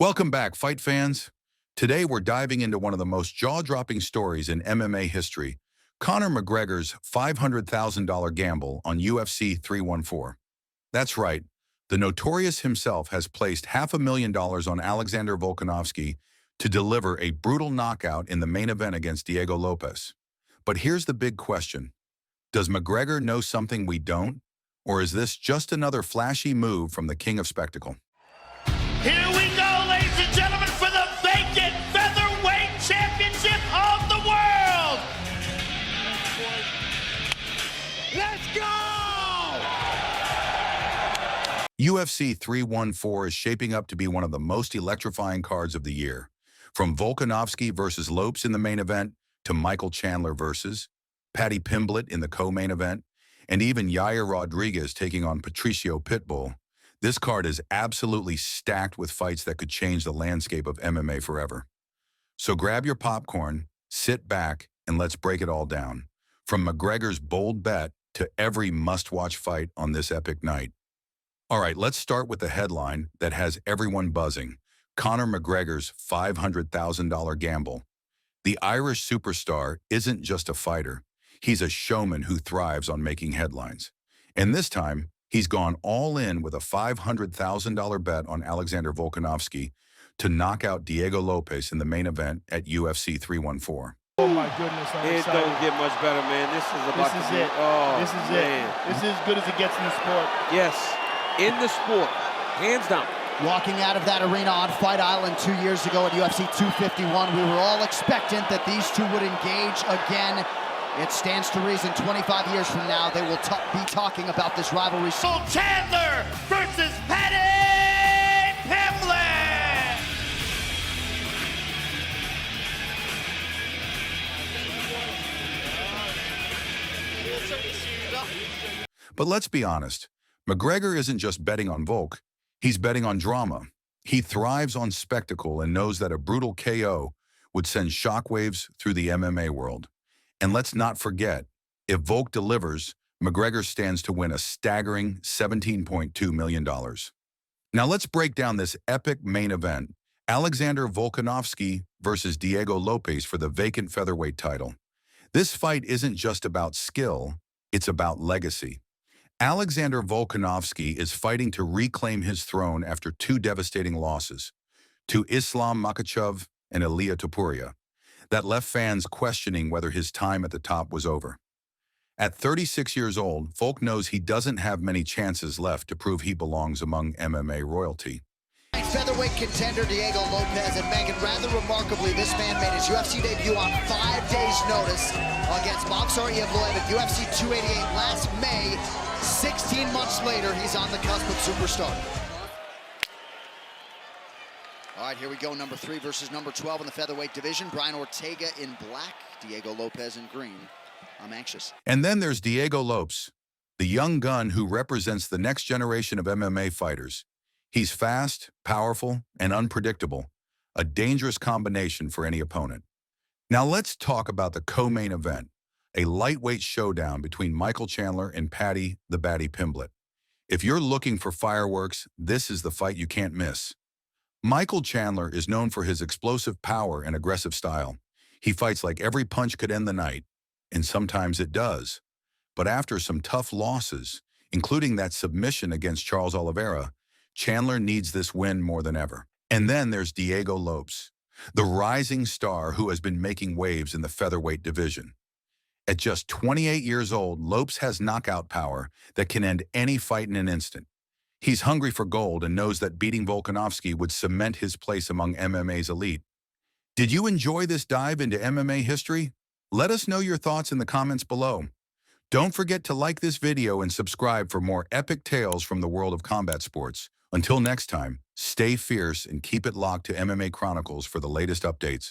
Welcome back, fight fans. Today we're diving into one of the most jaw-dropping stories in MMA history, Conor McGregor's $500,000 gamble on UFC 314. That's right, the Notorious himself has placed $500,000 on Alexander Volkanovski to deliver a brutal knockout in the main event against Diego Lopes. But here's the big question. Does McGregor know something we don't? Or is this just another flashy move from the king of spectacle? Here we go, ladies and gentlemen, for the vacant featherweight championship of the world. Let's go! UFC 314 is shaping up to be one of the most electrifying cards of the year. From Volkanovski versus Lopes in the main event, to Michael Chandler versus Paddy Pimblett in the co-main event, and even Yair Rodriguez taking on Patricio Pitbull, this card is absolutely stacked with fights that could change the landscape of MMA forever. So grab your popcorn, sit back, and let's break it all down. From McGregor's bold bet to every must-watch fight on this epic night. All right, let's start with the headline that has everyone buzzing. Conor McGregor's $500,000 gamble. The Irish superstar isn't just a fighter. He's a showman who thrives on making headlines. And this time, he's gone all in with a $500,000 bet on Alexander Volkanovski to knock out Diego Lopes in the main event at UFC 314. Oh my goodness, I'm It excited. don't get much better, man. This is about This to is be, it. Oh, This is man. it. This is as good as it gets in the sport. Yes, in the sport, hands down. Walking out of that arena on Fight Island 2 years ago at UFC 251, we were all expectant that these two would engage again. It stands to reason 25 years from now they will be talking about this rivalry. Michael Chandler versus Paddy Pimblett. But let's be honest, McGregor isn't just betting on Volk, he's betting on drama. He thrives on spectacle and knows that a brutal KO would send shockwaves through the MMA world. And let's not forget, if Volk delivers, McGregor stands to win a staggering $17.2 million. Now let's break down this epic main event, Alexander Volkanovski versus Diego Lopes for the vacant featherweight title. This fight isn't just about skill, it's about legacy. Alexander Volkanovski is fighting to reclaim his throne after two devastating losses, to Islam Makhachev and Ilia Topuria, that left fans questioning whether his time at the top was over. At 36 years old, Volk knows he doesn't have many chances left to prove he belongs among MMA royalty. Featherweight contender Diego Lopes, and Megan, rather remarkably, this man made his UFC debut on 5 days' notice against Boxer Evloev at UFC 288 last May. 16 months later, he's on the cusp of superstar. All right, here we go. Number 3 versus number 12 in the featherweight division. Brian Ortega in black, Diego Lopes in green. I'm anxious. And then there's Diego Lopes, the young gun who represents the next generation of MMA fighters. He's fast, powerful, and unpredictable, a dangerous combination for any opponent. Now let's talk about the co-main event, a lightweight showdown between Michael Chandler and Paddy Pimblett. If you're looking for fireworks, this is the fight you can't miss. Michael Chandler is known for his explosive power and aggressive style. He fights like every punch could end the night, and sometimes it does. But after some tough losses, including that submission against Charles Oliveira, Chandler needs this win more than ever. And then there's Diego Lopes, the rising star who has been making waves in the featherweight division. At just 28 years old, Lopes has knockout power that can end any fight in an instant. He's hungry for gold and knows that beating Volkanovski would cement his place among MMA's elite. Did you enjoy this dive into MMA history? Let us know your thoughts in the comments below. Don't forget to like this video and subscribe for more epic tales from the world of combat sports. Until next time, stay fierce and keep it locked to MMA Chronicles for the latest updates.